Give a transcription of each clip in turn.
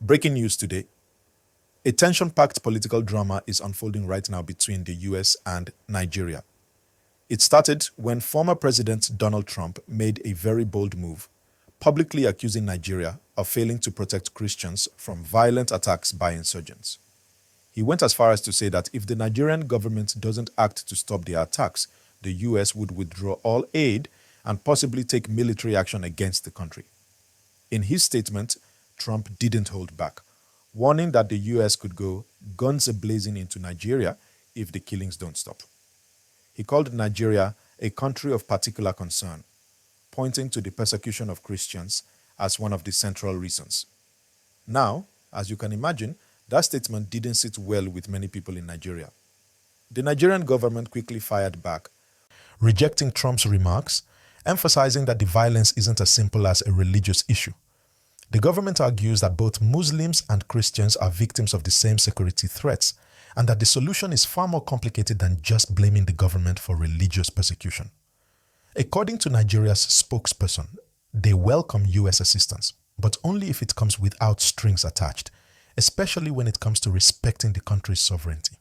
Breaking news today. A tension-packed political drama is unfolding right now between the US and Nigeria. It started when former President Donald Trump made a very bold move, publicly accusing Nigeria of failing to protect Christians from violent attacks by insurgents. He went as far as to say that if the Nigerian government doesn't act to stop the attacks, the US would withdraw all aid and possibly take military action against the country. In his statement, Trump didn't hold back, warning that the US could go guns a-blazing into Nigeria if the killings don't stop. He called Nigeria a country of particular concern, pointing to the persecution of Christians as one of the central reasons. Now, as you can imagine, that statement didn't sit well with many people in Nigeria. The Nigerian government quickly fired back, rejecting Trump's remarks, emphasizing that the violence isn't as simple as a religious issue. The government argues that both Muslims and Christians are victims of the same security threats, and that the solution is far more complicated than just blaming the government for religious persecution. According to Nigeria's spokesperson, they welcome US assistance, but only if it comes without strings attached, especially when it comes to respecting the country's sovereignty.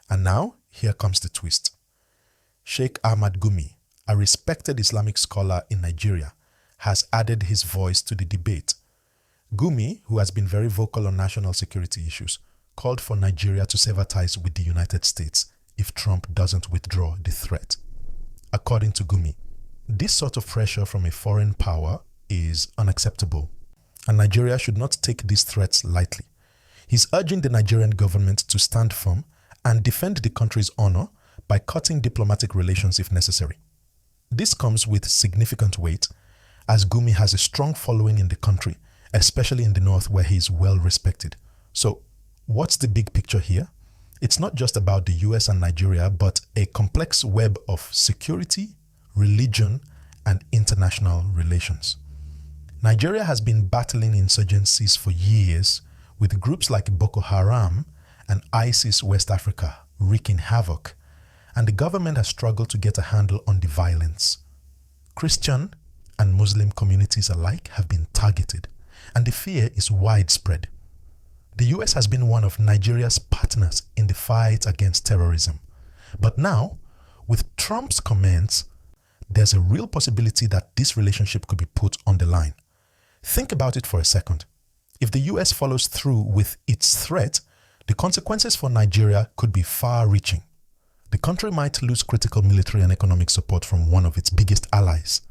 And now, here comes the twist. Sheikh Gumi, a respected Islamic scholar in Nigeria, has added his voice to the debate. Gumi, who has been very vocal on national security issues, called for Nigeria to sever ties with the United States if Trump doesn't withdraw the threat. According to Gumi, this sort of pressure from a foreign power is unacceptable, and Nigeria should not take these threats lightly. He's urging the Nigerian government to stand firm and defend the country's honor by cutting diplomatic relations if necessary. This comes with significant weight, as Gumi has a strong following in the country, especially in the north where he is well respected. So, what's the big picture here? It's not just about the US and Nigeria, but a complex web of security, religion, and international relations. Nigeria has been battling insurgencies for years, with groups like Boko Haram and ISIS West Africa wreaking havoc, and the government has struggled to get a handle on the violence. Christian and Muslim communities alike have been targeted, and the fear is widespread. The US has been one of Nigeria's partners in the fight against terrorism. But now, with Trump's comments, there's a real possibility that this relationship could be put on the line. Think about it for a second. If the US follows through with its threat, the consequences for Nigeria could be far-reaching. The country might lose critical military and economic support from one of its biggest allies.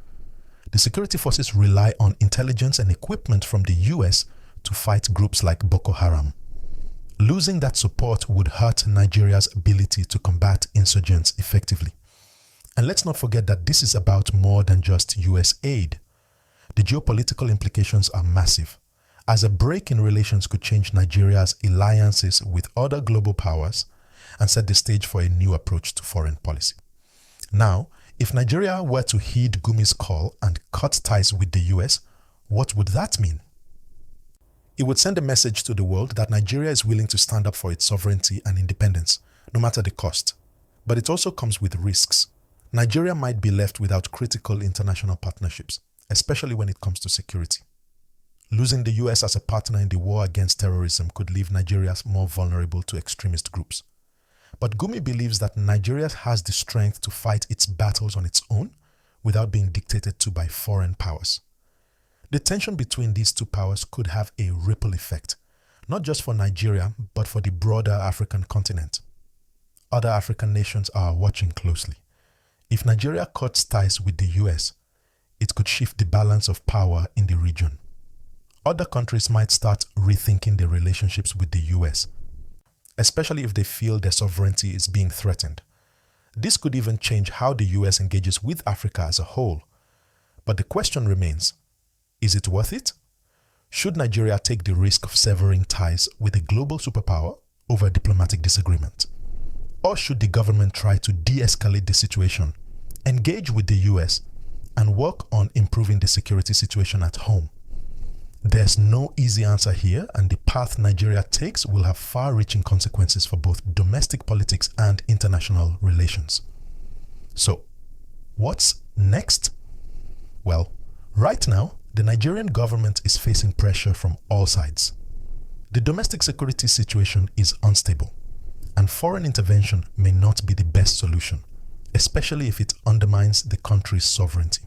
The security forces rely on intelligence and equipment from the US to fight groups like Boko Haram. Losing that support would hurt Nigeria's ability to combat insurgents effectively. And let's not forget that this is about more than just US aid. The geopolitical implications are massive, as a break in relations could change Nigeria's alliances with other global powers and set the stage for a new approach to foreign policy. Now, if Nigeria were to heed Gumi's call and cut ties with the US, what would that mean? It would send a message to the world that Nigeria is willing to stand up for its sovereignty and independence, no matter the cost. But it also comes with risks. Nigeria might be left without critical international partnerships, especially when it comes to security. Losing the US as a partner in the war against terrorism could leave Nigeria more vulnerable to extremist groups. But Gumi believes that Nigeria has the strength to fight its battles on its own without being dictated to by foreign powers. The tension between these two powers could have a ripple effect, not just for Nigeria, but for the broader African continent. Other African nations are watching closely. If Nigeria cuts ties with the US, it could shift the balance of power in the region. Other countries might start rethinking their relationships with the US, especially if they feel their sovereignty is being threatened. This could even change how the US engages with Africa as a whole. But the question remains, is it worth it? Should Nigeria take the risk of severing ties with a global superpower over a diplomatic disagreement? Or should the government try to de-escalate the situation, engage with the US, and work on improving the security situation at home? There's no easy answer here, and the path Nigeria takes will have far-reaching consequences for both domestic politics and international relations. So, what's next? Well, right now, the Nigerian government is facing pressure from all sides. The domestic security situation is unstable, and foreign intervention may not be the best solution, especially if it undermines the country's sovereignty.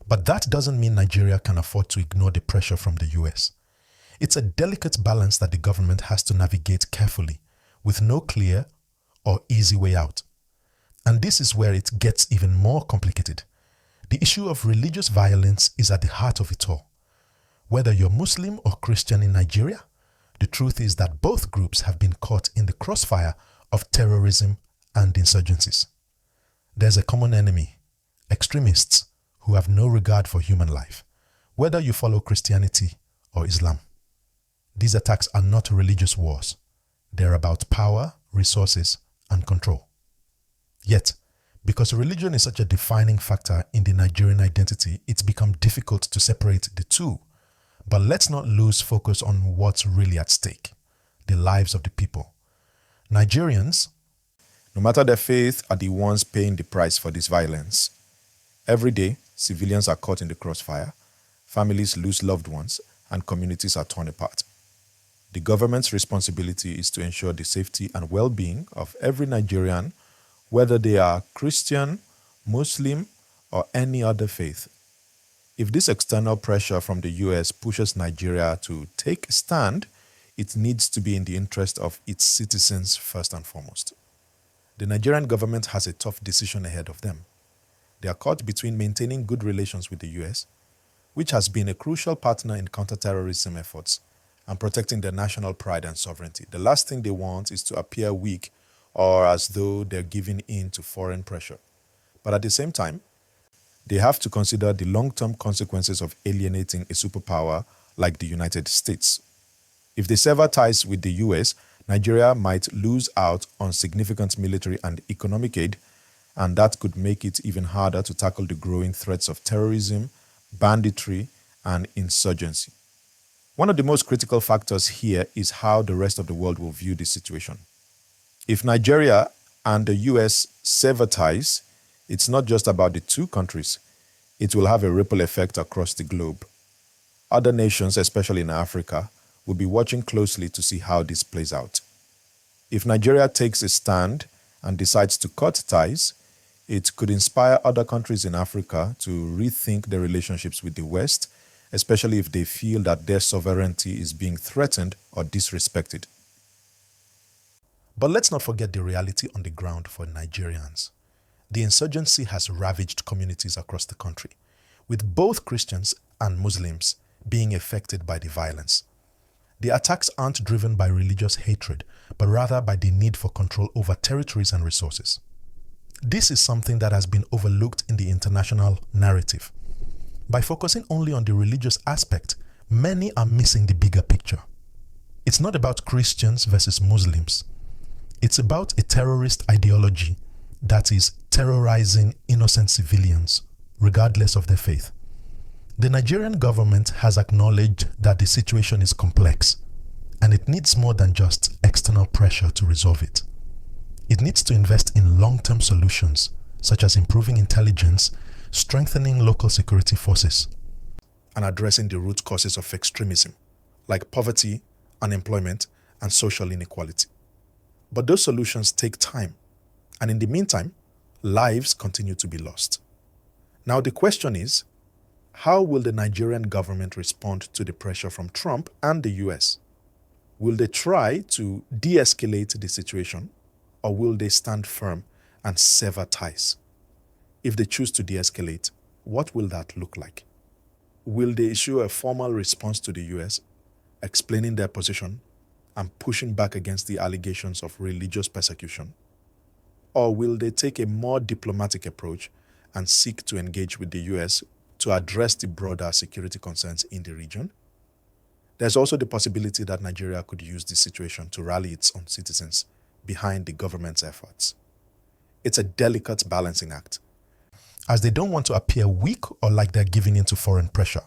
But that doesn't mean Nigeria can afford to ignore the pressure from the US. It's a delicate balance that the government has to navigate carefully, with no clear or easy way out. And this is where it gets even more complicated. The issue of religious violence is at the heart of it all. Whether you're Muslim or Christian in Nigeria, the truth is that both groups have been caught in the crossfire of terrorism and insurgencies. There's a common enemy, extremists who have no regard for human life, whether you follow Christianity or Islam. These attacks are not religious wars. They're about power, resources, and control. Yet, because religion is such a defining factor in the Nigerian identity, it's become difficult to separate the two. But let's not lose focus on what's really at stake, the lives of the people. Nigerians, no matter their faith, are the ones paying the price for this violence. Every day, civilians are caught in the crossfire, families lose loved ones, and communities are torn apart. The government's responsibility is to ensure the safety and well-being of every Nigerian, whether they are Christian, Muslim, or any other faith. If this external pressure from the US pushes Nigeria to take a stand, it needs to be in the interest of its citizens first and foremost. The Nigerian government has a tough decision ahead of them. They are caught between maintaining good relations with the US, which has been a crucial partner in counterterrorism efforts, and protecting their national pride and sovereignty. The last thing they want is to appear weak or as though they're giving in to foreign pressure. But at the same time, they have to consider the long-term consequences of alienating a superpower like the United States. If they sever ties with the US, Nigeria might lose out on significant military and economic aid, and that could make it even harder to tackle the growing threats of terrorism, banditry, and insurgency. One of the most critical factors here is how the rest of the world will view this situation. If Nigeria and the US sever ties, it's not just about the two countries. It will have a ripple effect across the globe. Other nations, especially in Africa, will be watching closely to see how this plays out. If Nigeria takes a stand and decides to cut ties, it could inspire other countries in Africa to rethink their relationships with the West, especially if they feel that their sovereignty is being threatened or disrespected. But let's not forget the reality on the ground for Nigerians. The insurgency has ravaged communities across the country, with both Christians and Muslims being affected by the violence. The attacks aren't driven by religious hatred, but rather by the need for control over territories and resources. This is something that has been overlooked in the international narrative. By focusing only on the religious aspect, many are missing the bigger picture. It's not about Christians versus Muslims. It's about a terrorist ideology that is terrorizing innocent civilians, regardless of their faith. The Nigerian government has acknowledged that the situation is complex, and it needs more than just external pressure to resolve it. It needs to invest in long-term solutions, such as improving intelligence, strengthening local security forces, and addressing the root causes of extremism, like poverty, unemployment, and social inequality. But those solutions take time, and in the meantime, lives continue to be lost. Now the question is, how will the Nigerian government respond to the pressure from Trump and the US? Will they try to de-escalate the situation, or will they stand firm and sever ties? If they choose to de-escalate, what will that look like? Will they issue a formal response to the US, explaining their position and pushing back against the allegations of religious persecution? Or will they take a more diplomatic approach and seek to engage with the US to address the broader security concerns in the region? There's also the possibility that Nigeria could use this situation to rally its own citizens behind the government's efforts. It's a delicate balancing act, as they don't want to appear weak or like they're giving in to foreign pressure.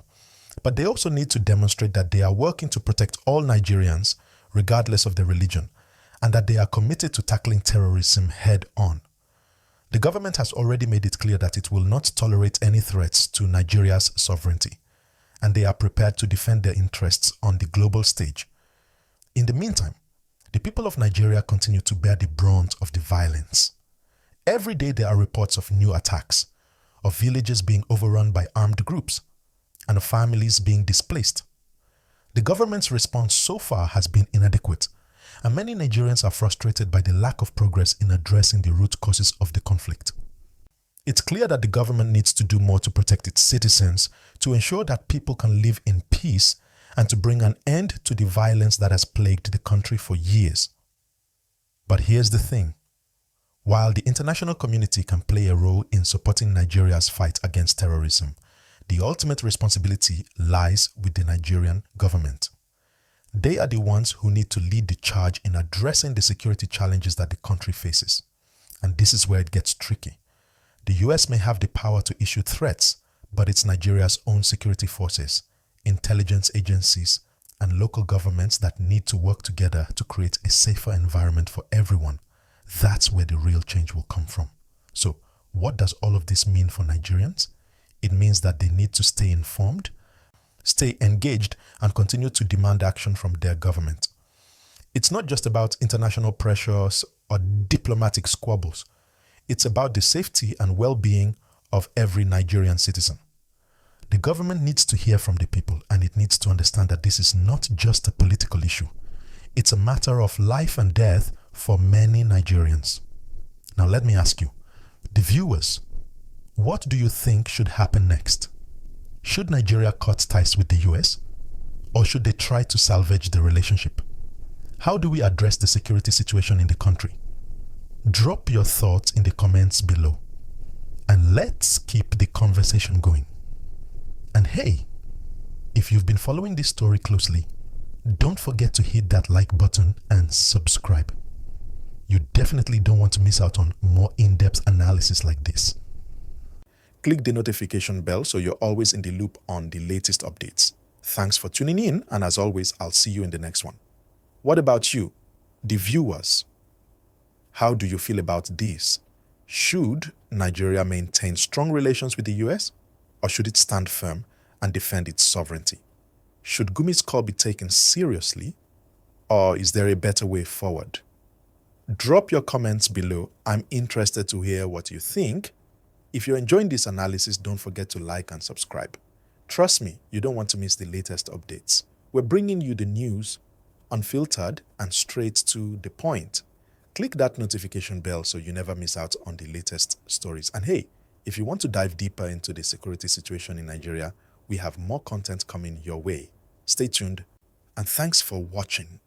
But they also need to demonstrate that they are working to protect all Nigerians, regardless of their religion, and that they are committed to tackling terrorism head on. The government has already made it clear that it will not tolerate any threats to Nigeria's sovereignty, and they are prepared to defend their interests on the global stage, In the meantime, the people of Nigeria continue to bear the brunt of the violence. Every day there are reports of new attacks, of villages being overrun by armed groups, and of families being displaced. The government's response so far has been inadequate, and many Nigerians are frustrated by the lack of progress in addressing the root causes of the conflict. It's clear that the government needs to do more to protect its citizens, to ensure that people can live in peace, and to bring an end to the violence that has plagued the country for years. But here's the thing. While the international community can play a role in supporting Nigeria's fight against terrorism, the ultimate responsibility lies with the Nigerian government. They are the ones who need to lead the charge in addressing the security challenges that the country faces. And this is where it gets tricky. The US may have the power to issue threats, but it's Nigeria's own security forces, intelligence agencies, and local governments that need to work together to create a safer environment for everyone. That's where the real change will come from. So, what does all of this mean for Nigerians? It means that they need to stay informed, stay engaged, and continue to demand action from their government. It's not just about international pressures or diplomatic squabbles. It's about the safety and well-being of every Nigerian citizen. The government needs to hear from the people, and it needs to understand that this is not just a political issue. It's a matter of life and death for many Nigerians. Now let me ask you, the viewers, what do you think should happen next? Should Nigeria cut ties with the US? Or should they try to salvage the relationship? How do we address the security situation in the country? Drop your thoughts in the comments below. And let's keep the conversation going. And hey, if you've been following this story closely, don't forget to hit that like button and subscribe. You definitely don't want to miss out on more in-depth analysis like this. Click the notification bell so you're always in the loop on the latest updates. Thanks for tuning in, and as always, I'll see you in the next one. What about you, the viewers? How do you feel about this? Should Nigeria maintain strong relations with the US, or should it stand firm and defend its sovereignty? Should Gumi's call be taken seriously, or is there a better way forward? Drop your comments below. I'm interested to hear what you think. If you're enjoying this analysis, don't forget to like and subscribe. Trust me, you don't want to miss the latest updates. We're bringing you the news, unfiltered and straight to the point. Click that notification bell so you never miss out on the latest stories. And hey, if you want to dive deeper into the security situation in Nigeria, we have more content coming your way. Stay tuned, and thanks for watching.